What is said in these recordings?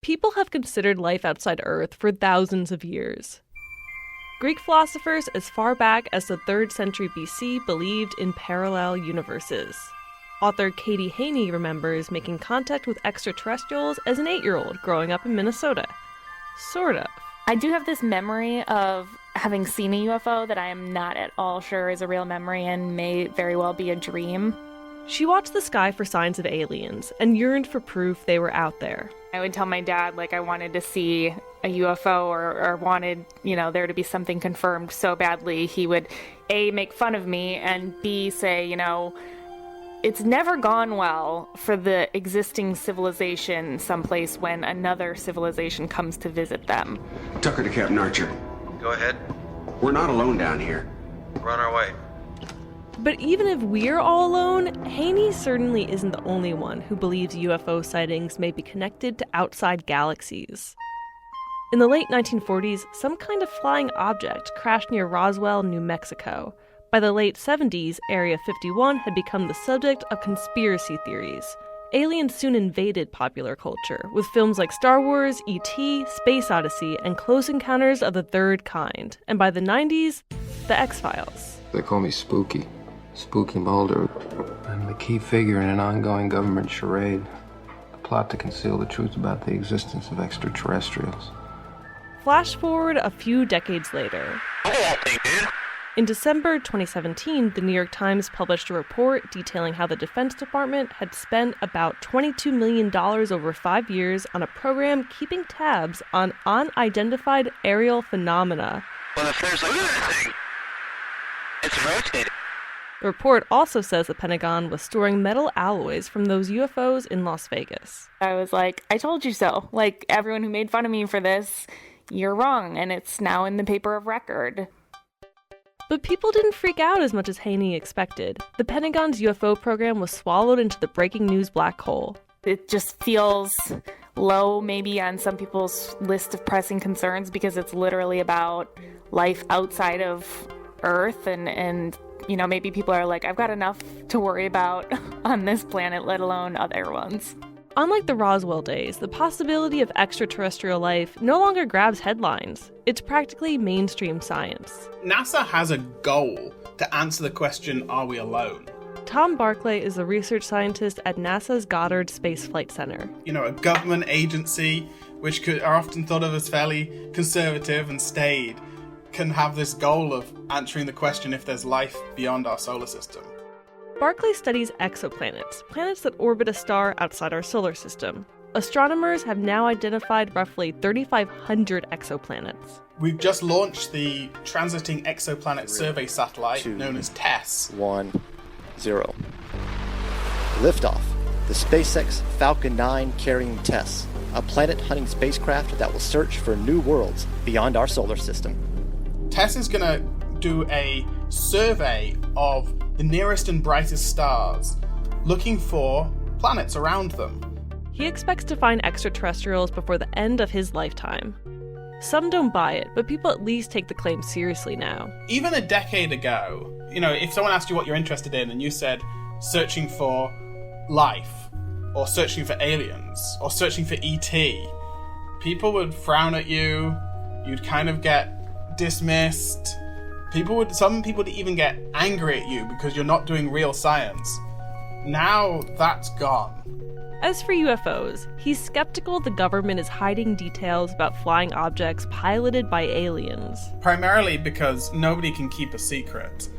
People have considered life outside Earth for thousands of years. Greek philosophers as far back as the 3rd century BC believed in parallel universes. Author Katie Haney remembers making contact with extraterrestrials as an 8-year-old growing up in Minnesota. Sort of. I do have this memory of having seen a UFO that I am not at all sure is a real memory and may very well be a dream. She watched the sky for signs of aliens and yearned for proof they were out there. I would tell my dad, I wanted to see a UFO or wanted, there to be something confirmed so badly. He would, A, make fun of me, and B, say, it's never gone well for the existing civilization someplace when another civilization comes to visit them. Tucker to Captain Archer. Go ahead. We're not alone down here. We're on our way. But even if we're all alone, Haney certainly isn't the only one who believes UFO sightings may be connected to outside galaxies. In the late 1940s, some kind of flying object crashed near Roswell, New Mexico. By the late 70s, Area 51 had become the subject of conspiracy theories. Aliens soon invaded popular culture, with films like Star Wars, E.T., Space Odyssey, and Close Encounters of the Third Kind. And by the 90s, The X-Files. They call me Spooky. Spooky Mulder. I'm the key figure in an ongoing government charade. The plot to conceal the truth about the existence of extraterrestrials. Flash forward a few decades later. In December 2017, the New York Times published a report detailing how the Defense Department had spent about $22 million over 5 years on a program keeping tabs on unidentified aerial phenomena. Well, if there's anything, it's rotating. The report also says the Pentagon was storing metal alloys from those UFOs in Las Vegas. I was like, I told you so. Everyone who made fun of me for this, you're wrong, and it's now in the paper of record. But people didn't freak out as much as Haney expected. The Pentagon's UFO program was swallowed into the breaking news black hole. It just feels low maybe on some people's list of pressing concerns because it's literally about life outside of Earth and maybe people are like, I've got enough to worry about on this planet, let alone other ones. Unlike the Roswell days, the possibility of extraterrestrial life no longer grabs headlines. It's practically mainstream science. NASA has a goal to answer the question, are we alone? Tom Barclay is a research scientist at NASA's Goddard Space Flight Center. A government agency, which are often thought of as fairly conservative and staid, can have this goal of answering the question if there's life beyond our solar system. Barclay studies exoplanets, planets that orbit a star outside our solar system. Astronomers have now identified roughly 3,500 exoplanets. We've just launched the Transiting Exoplanet Survey Satellite, known as TESS. 1, 0. Liftoff. The SpaceX Falcon 9 carrying TESS, a planet-hunting spacecraft that will search for new worlds beyond our solar system. TESS is going to do a survey of the nearest and brightest stars, looking for planets around them. He expects to find extraterrestrials before the end of his lifetime. Some don't buy it, but people at least take the claim seriously now. Even a decade ago, if someone asked you what you're interested in and you said searching for life, or searching for aliens, or searching for ET, people would frown at you, you'd kind of get dismissed. Some people would even get angry at you because you're not doing real science. Now that's gone. As for UFOs, he's skeptical the government is hiding details about flying objects piloted by aliens. Primarily because nobody can keep a secret.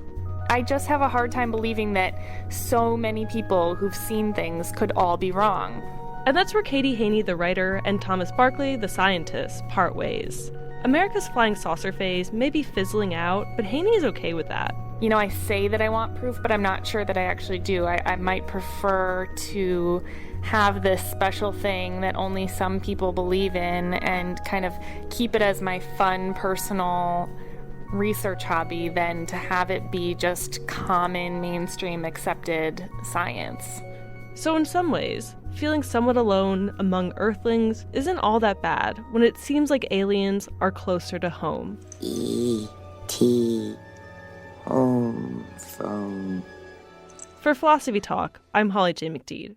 I just have a hard time believing that so many people who've seen things could all be wrong. And that's where Katie Haney, the writer, and Thomas Barclay, the scientist, part ways. America's flying saucer phase may be fizzling out, but Haney is okay with that. I say that I want proof, but I'm not sure that I actually do. I might prefer to have this special thing that only some people believe in and kind of keep it as my fun, personal research hobby than to have it be just common, mainstream, accepted science. So in some ways, feeling somewhat alone among Earthlings isn't all that bad when it seems like aliens are closer to home. E.T. Home phone. For Philosophy Talk, I'm Holly J. McDede.